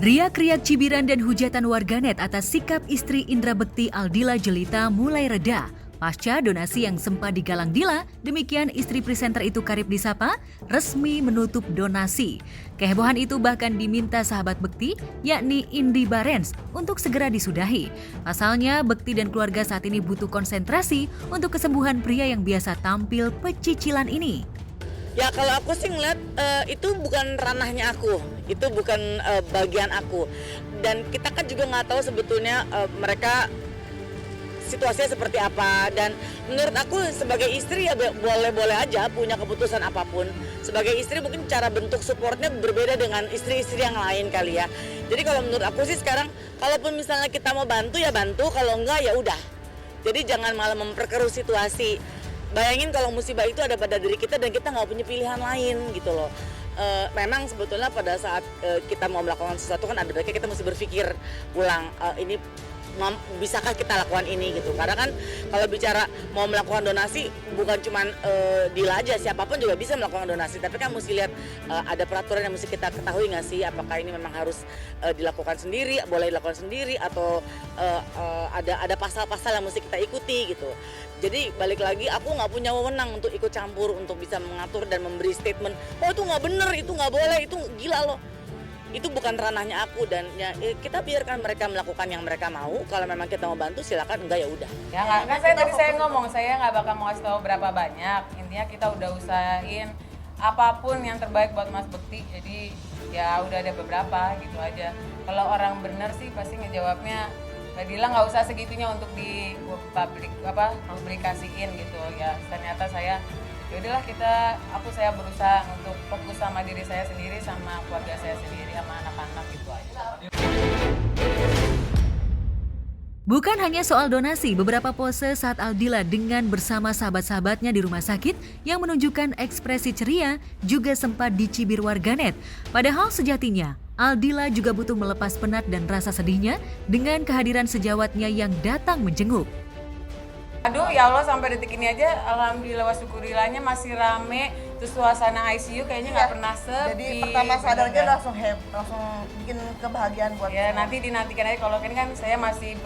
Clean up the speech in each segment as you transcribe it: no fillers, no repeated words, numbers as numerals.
Riak-riak cibiran dan hujatan warganet atas sikap istri Indra Bekti Aldila Jelita mulai reda. Pasca donasi yang sempat digalang Dila, demikian istri presenter itu Karib disapa, resmi menutup donasi. Kehebohan itu bahkan diminta sahabat Bekti, yakni Indi Barens, untuk segera disudahi. Pasalnya, Bekti dan keluarga saat ini butuh konsentrasi untuk kesembuhan pria yang biasa tampil pecicilan ini. Ya kalau aku sih ngeliat itu bukan ranahnya aku, itu bukan bagian aku. Dan kita kan juga nggak tahu sebetulnya mereka situasinya seperti apa. Dan menurut aku sebagai istri ya boleh-boleh aja punya keputusan apapun. Sebagai istri mungkin cara bentuk supportnya berbeda dengan istri-istri yang lain kali ya. Jadi kalau menurut aku sih sekarang, kalaupun misalnya kita mau bantu ya bantu, kalau enggak ya udah. Jadi jangan malah memperkeruh situasi. Bayangin kalau musibah itu ada pada diri kita dan kita nggak punya pilihan lain gitu loh. Memang sebetulnya pada saat kita mau melakukan sesuatu kan ada baiknya kita mesti berpikir ulang, ini bisakah kita lakukan ini gitu. Karena kan kalau bicara mau melakukan donasi bukan cuma Dila aja, siapapun juga bisa melakukan donasi. Tapi kan mesti lihat ada peraturan yang mesti kita ketahui nggak sih, apakah ini memang harus dilakukan sendiri, boleh dilakukan sendiri, atau ada pasal-pasal yang mesti kita ikuti gitu. Jadi balik lagi, aku nggak punya wewenang untuk ikut campur, untuk bisa mengatur dan memberi statement, oh itu nggak bener, itu nggak boleh, itu gila loh. Itu bukan ranahnya aku, dan ya, kita biarkan mereka melakukan yang mereka mau. Kalau memang kita mau bantu silakan, enggak ya udah. Ya nggak, kan saya tadi saya ngomong, saya nggak bakal mau kasih tahu berapa banyak. Intinya kita udah usahain apapun yang terbaik buat Mas Bekti. Jadi ya udah ada beberapa gitu aja. Kalau orang bener sih pasti ngejawabnya, Mbak Dila nggak usah segitunya untuk di publikasiin gitu ya. Ternyata saya yaudahlah saya berusaha untuk fokus sama diri saya sendiri, sama keluarga saya sendiri, sama anak-anak gitu aja. Bukan hanya soal donasi, beberapa pose saat Aldila dengan bersama sahabat-sahabatnya di rumah sakit yang menunjukkan ekspresi ceria juga sempat dicibir warganet. Padahal sejatinya, Aldila juga butuh melepas penat dan rasa sedihnya dengan kehadiran sejawatnya yang datang menjenguk. Aduh ya Allah, sampai detik ini aja alhamdulillah wa syukurilahnya masih rame. Terus suasana ICU kayaknya nggak pernah sepi. Jadi pertama sadarnya langsung bikin kebahagiaan buat ya semua. Nanti dinantikan aja. Kalau ini kan saya masih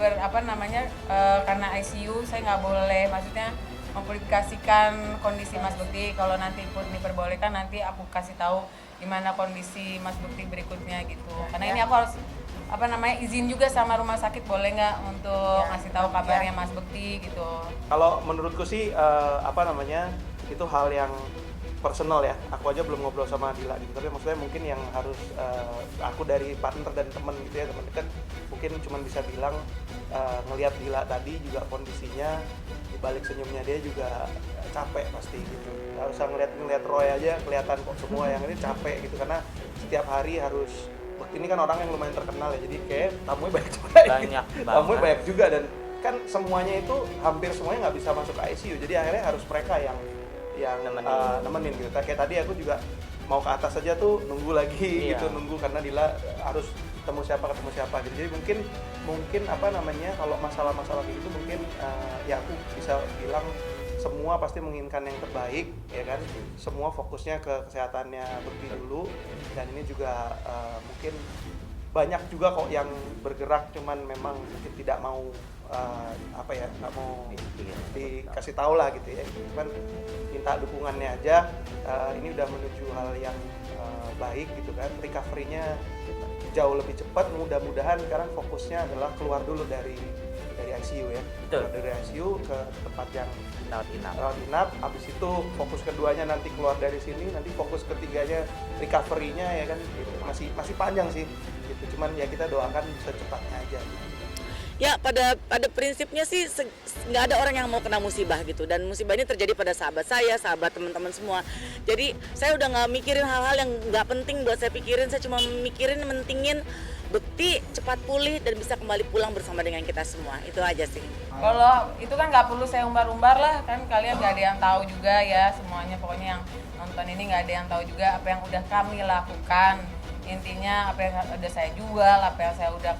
karena ICU saya nggak boleh maksudnya mempublikasikan kondisi Mas Bekti. Kalau nanti pun diperbolehkan nanti aku kasih tahu gimana kondisi Mas Bekti berikutnya gitu. Karena ini aku harus izin juga sama rumah sakit, boleh nggak untuk ngasih tahu kabarnya Mas Bekti gitu. Kalau menurutku sih itu hal yang personal ya. Aku aja belum ngobrol sama Dila gitu, tapi maksudnya mungkin yang harus aku dari partner dan teman gitu ya, teman dekat mungkin cuma bisa bilang ngelihat Dila tadi juga kondisinya di balik senyumnya dia juga capek pasti gitu. Nggak usah ngeliat Roy aja kelihatan kok semua yang ini capek gitu, karena setiap hari harus. Ini kan orang yang lumayan terkenal ya, jadi kayak tamunya banyak juga. Tamunya banyak juga, dan kan semuanya itu hampir semuanya nggak bisa masuk ke ICU, jadi akhirnya harus mereka yang nemenin gitu. Kayak tadi aku juga mau ke atas aja tuh nunggu lagi gitu, nunggu karena Dila harus ketemu siapa gitu. Jadi mungkin kalau masalah-masalah gitu mungkin ya aku bisa bilang semua pasti menginginkan yang terbaik ya kan, semua fokusnya ke kesehatannya Bekti dulu, dan ini juga mungkin banyak juga kok yang bergerak cuman memang mungkin tidak mau nggak mau dikasih tahu lah gitu ya, cuman minta dukungannya aja. Ini udah menuju hal yang baik gitu kan, recovery-nya jauh lebih cepat. Mudah-mudahan sekarang fokusnya adalah keluar dulu dari ICU ya. Betul. Dari ICU ke tempat yang rawat inap. Habis itu fokus keduanya nanti keluar dari sini, nanti fokus ketiganya recovery-nya ya kan. Gitu. Masih panjang sih. Gitu. Cuman ya kita doakan bisa cepatnya aja. Ya pada prinsipnya sih nggak ada orang yang mau kena musibah gitu, dan musibah ini terjadi pada sahabat saya, sahabat teman-teman semua. Jadi saya udah nggak mikirin hal-hal yang nggak penting buat saya pikirin. Saya cuma mentingin Bekti cepat pulih dan bisa kembali pulang bersama dengan kita semua. Itu aja sih. Kalau itu kan nggak perlu saya umbar-umbar lah, kan kalian nggak ada yang tahu juga ya semuanya. Pokoknya yang nonton ini nggak ada yang tahu juga apa yang udah kami lakukan. Intinya apa yang udah saya jual, apa yang saya udah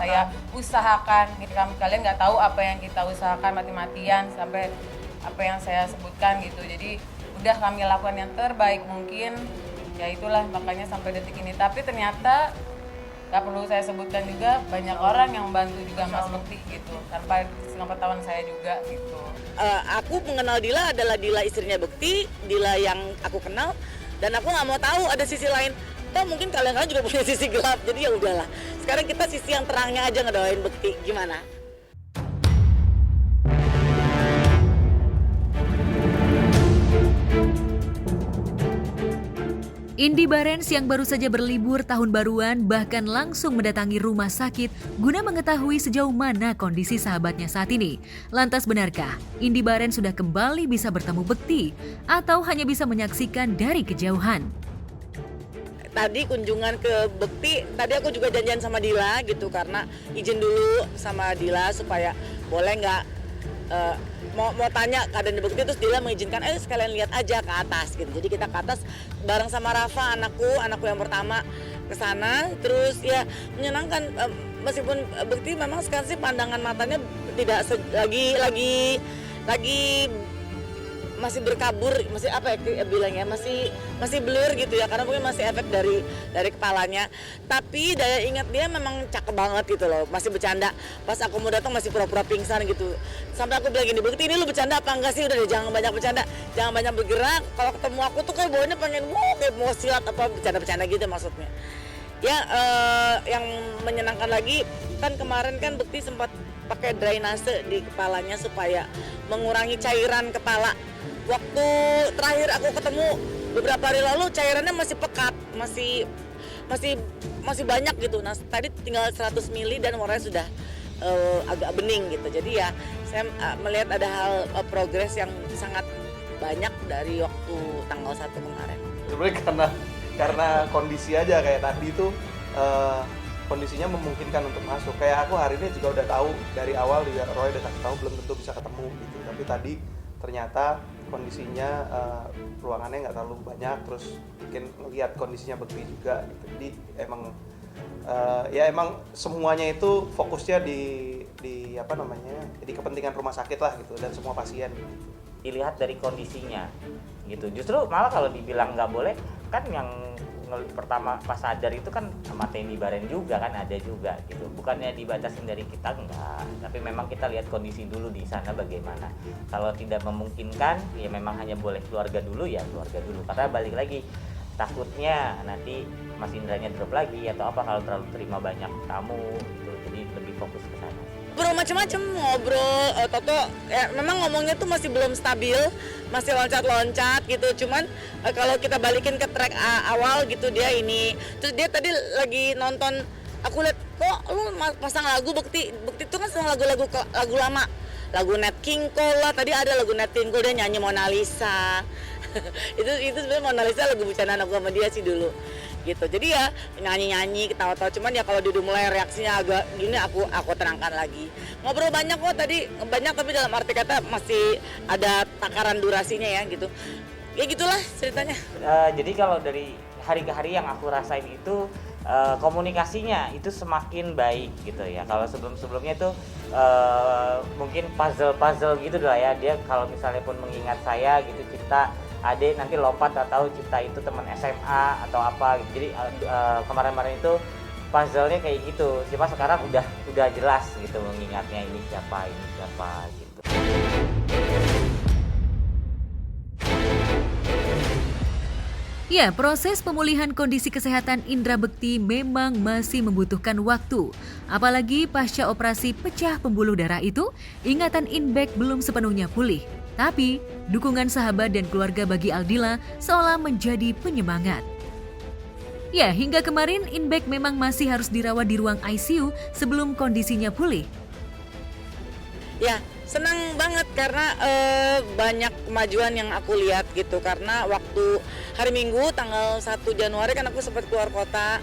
saya usahakan. Kalian nggak tahu apa yang kita usahakan mati-matian sampai apa yang saya sebutkan gitu. Jadi udah kami lakukan yang terbaik mungkin. Ya itulah makanya sampai detik ini. Tapi ternyata nggak perlu saya sebutkan juga banyak orang yang bantu juga Mas Bekti gitu tanpa sepengetahuan saya juga gitu. Aku mengenal Dila adalah Dila istrinya Bekti, Dila yang aku kenal, dan aku nggak mau tahu ada sisi lain. Toh mungkin kalian juga punya sisi gelap, jadi ya udahlah. Sekarang kita sisi yang terangnya aja ngedoain Bekti, gimana? Indy Barens yang baru saja berlibur tahun baruan bahkan langsung mendatangi rumah sakit guna mengetahui sejauh mana kondisi sahabatnya saat ini. Lantas benarkah Indy Barens sudah kembali bisa bertemu Bekti atau hanya bisa menyaksikan dari kejauhan? Tadi kunjungan ke Bekti, tadi aku juga janjian sama Dila gitu karena izin dulu sama Dila supaya boleh nggak mau tanya keadaan di Bekti, terus Dila mengizinkan sekalian lihat aja ke atas gitu. Jadi kita ke atas bareng sama Rafa, anakku yang pertama ke sana. Terus ya menyenangkan, meskipun Bekti memang sekarang sih pandangan matanya tidak lagi masih berkabur, masih apa ya bilangnya, masih blur gitu ya, karena mungkin masih efek dari kepalanya. Tapi daya ingat dia memang cakep banget gitu loh, masih bercanda. Pas aku mau datang masih pura-pura pingsan gitu. Sampai aku bilang gini, Bekti ini lu bercanda apa enggak sih? Udah deh, jangan banyak bercanda, jangan banyak bergerak. Kalau ketemu aku tuh kayak bawahnya pengen kayak mau silat apa bercanda-bercanda gitu maksudnya. Ya yang menyenangkan lagi kan kemarin kan Bekti sempat pakai drainase di kepalanya supaya mengurangi cairan kepala. Waktu terakhir aku ketemu beberapa hari lalu cairannya masih pekat, masih banyak gitu. Nah tadi tinggal 100 mili dan warnanya sudah agak bening gitu. Jadi ya saya melihat ada hal progres yang sangat banyak dari waktu tanggal 1 kemarin. Sebenarnya karena kondisi aja kayak tadi tuh kondisinya memungkinkan untuk masuk. Kayak aku hari ini juga udah tahu dari awal, dia Roy udah kasih tahu belum tentu bisa ketemu gitu. Tapi tadi ternyata kondisinya ruangannya nggak terlalu banyak, terus mungkin ngelihat kondisinya Bekti juga gitu. Jadi emang semuanya itu fokusnya di apa namanya, di kepentingan rumah sakit lah gitu, dan semua pasien gitu. Dilihat dari kondisinya gitu. Justru malah kalau dibilang nggak boleh, kan yang pertama pas sadar itu kan sama Indy Barens juga kan ada juga gitu. Bukannya dibatasin dari kita, enggak, tapi memang kita lihat kondisi dulu di sana bagaimana. Kalau tidak memungkinkan ya memang hanya boleh keluarga dulu, ya keluarga dulu. Karena balik lagi takutnya nanti Mas Indranya drop lagi atau apa kalau terlalu terima banyak tamu gitu. Jadi lebih fokus ke sana. Macam-macam ngobrol, Toto ya memang ngomongnya tuh masih belum stabil, masih loncat-loncat gitu. Cuman kalau kita balikin ke track awal gitu dia ini, terus dia tadi lagi nonton, aku lihat kok lu pasang lagu Bekti tuh kan semua lagu lama, lagu Nat King Cole lah, tadi ada lagu Nat King Cole dia nyanyi Mona Lisa. itu sebenarnya Mona Lisa lagu bercandaan aku sama dia sih dulu gitu. Jadi ya nyanyi ketawa-tawa, cuman ya kalau dia udah mulai reaksinya agak gini aku terangkan lagi. Ngobrol banyak kok tadi, banyak tapi dalam arti kata masih ada takaran durasinya ya gitu. Ya gitulah ceritanya. Jadi kalau dari hari ke hari yang aku rasain itu komunikasinya itu semakin baik gitu ya. Kalau sebelumnya itu mungkin puzzle gitu lah ya. Dia kalau misalnya pun mengingat saya gitu, Cipta Ade nanti lompat atau Cipta itu teman SMA atau apa gitu. Jadi kemarin-kemarin itu puzzle-nya kayak gitu. Cuma sekarang udah jelas gitu mengingatnya ini siapa gitu. Ya, proses pemulihan kondisi kesehatan Indra Bekti memang masih membutuhkan waktu. Apalagi pasca operasi pecah pembuluh darah itu, ingatan Inbek belum sepenuhnya pulih. Tapi, dukungan sahabat dan keluarga bagi Aldila seolah menjadi penyemangat. Ya, hingga kemarin Inbek memang masih harus dirawat di ruang ICU sebelum kondisinya pulih. Ya, senang banget karena banyak kemajuan yang aku lihat gitu. Karena waktu hari Minggu tanggal 1 Januari kan aku sempat keluar kota.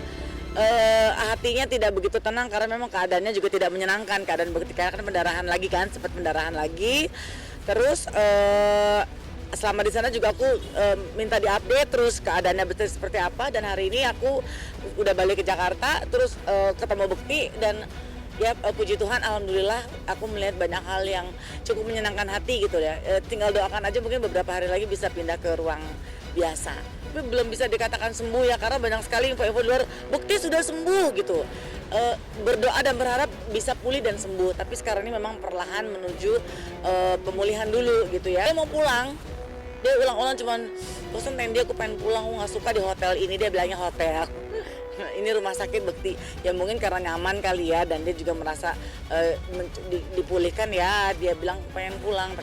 Hatinya tidak begitu tenang karena memang keadaannya juga tidak menyenangkan. Keadaan Bekti karena kan pendarahan lagi kan, sempat pendarahan lagi. Terus selama di sana juga aku minta diupdate terus keadaannya Bekti seperti apa, dan hari ini aku udah balik ke Jakarta terus ketemu Bekti, dan ya puji Tuhan alhamdulillah aku melihat banyak hal yang cukup menyenangkan hati gitu ya. Tinggal doakan aja mungkin beberapa hari lagi bisa pindah ke ruang biasa. tapi belum bisa dikatakan sembuh ya, karena banyak sekali info-info di luar bukti sudah sembuh gitu. Berdoa dan berharap bisa pulih dan sembuh, tapi sekarang ini memang perlahan menuju pemulihan dulu gitu ya. Dia mau pulang, dia ulang-ulang cuman bosan Tendi, aku pengen pulang, aku nggak suka di hotel ini, dia bilangnya hotel. Ini rumah sakit Bekti, ya mungkin karena nyaman kali ya, dan dia juga merasa dipulihkan ya, dia bilang pengen pulang.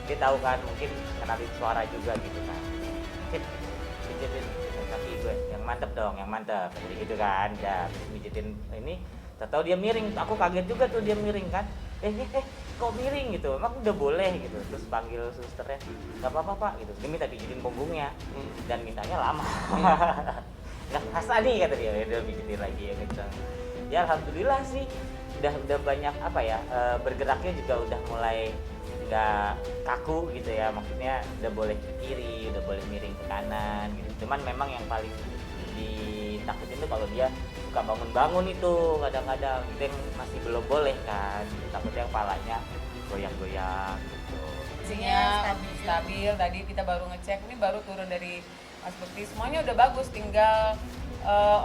Dia tahu kan, mungkin kenalin suara juga gitu kan. Pijitin kaki gue, yang mantep, jadi gitu kan. Ya, pijitin ini, tahu dia miring, aku kaget juga tuh dia miring kan. Kok miring gitu, emang udah boleh gitu. Terus panggil susternya, nggak apa-apa pak gitu. Dia minta pijitin punggungnya, dan mintanya lama. Nggak kerasa nih kata dia, udah pijitin lagi ya gitu. Ya alhamdulillah sih, udah banyak apa ya, bergeraknya juga udah mulai nggak kaku gitu ya, maksudnya udah boleh ke kiri, udah boleh miring ke kanan gitu. Cuman memang yang paling ditakutin tuh kalau dia suka bangun-bangun itu kadang-kadang, itu yang masih belum boleh kan, takutnya kepalanya goyang-goyang gitu. Kondisinya stabil, tadi kita baru ngecek, ini baru turun dari Mas Bekti, semuanya udah bagus, tinggal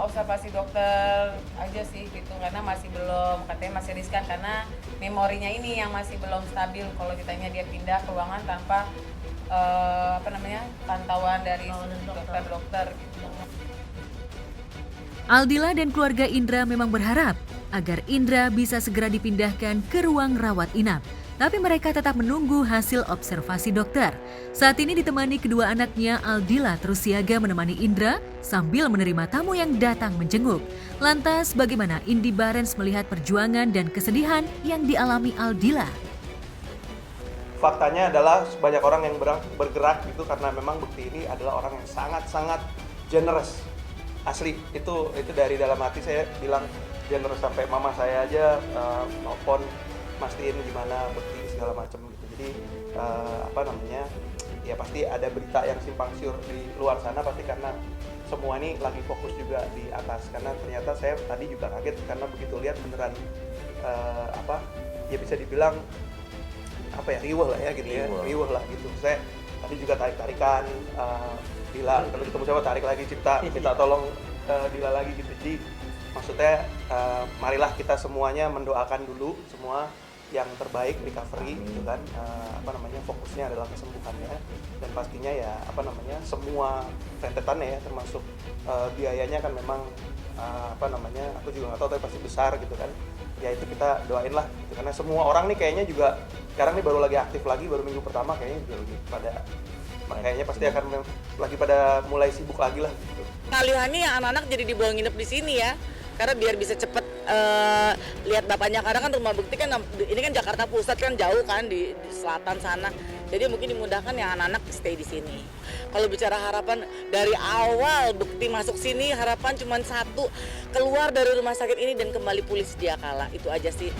observasi dokter aja sih gitu, karena masih belum, katanya masih riskan karena memorinya ini yang masih belum stabil. Kalau ditanya dia pindah ke ruangan tanpa pantauan dari dokter gitu. Aldila dan keluarga Indra memang berharap agar Indra bisa segera dipindahkan ke ruang rawat inap. Tapi mereka tetap menunggu hasil observasi dokter. Saat ini ditemani kedua anaknya, Aldila terus siaga menemani Indra sambil menerima tamu yang datang menjenguk. Lantas bagaimana Indi Barens melihat perjuangan dan kesedihan yang dialami Aldila? Faktanya adalah banyak orang yang bergerak gitu karena memang Bekti ini adalah orang yang sangat-sangat generous. Asli, itu dari dalam hati saya bilang generous, sampai mama saya aja nelfon mastiin gimana Bekti segala macam gitu. Jadi ya pasti ada berita yang simpang siur di luar sana, pasti karena semua ini lagi fokus juga di atas. Karena ternyata saya tadi juga kaget karena begitu lihat beneran ya bisa dibilang riweuh lah ya gitu ya, riweuh lah gitu. Saya tadi juga tarik-tarikan, Dila kalau ketemu siapa tarik lagi Cipta, minta tolong Dila lagi gitu. Jadi maksudnya marilah kita semuanya mendoakan dulu semua yang terbaik, recovery gitu kan, fokusnya adalah kesembuhannya, dan pastinya ya semua rentetannya ya, termasuk biayanya kan memang aku juga nggak tahu tapi pasti besar gitu kan. Ya itu kita doain lah gitu. Karena semua orang nih kayaknya juga sekarang nih baru lagi aktif lagi, baru minggu pertama kayaknya juga lagi kayaknya pasti akan lagi pada mulai sibuk lagi lah gitu. Ngalihannya yang anak-anak jadi dibawa nginep di sini ya, karena biar bisa cepet lihat bapaknya, karena kan rumah Bekti kan ini kan Jakarta Pusat kan, jauh kan di selatan sana, jadi mungkin dimudahkan yang anak-anak stay di sini. Kalau bicara harapan dari awal Bekti masuk sini, harapan cuma satu, keluar dari rumah sakit ini dan kembali pulih sedia kala, itu aja sih.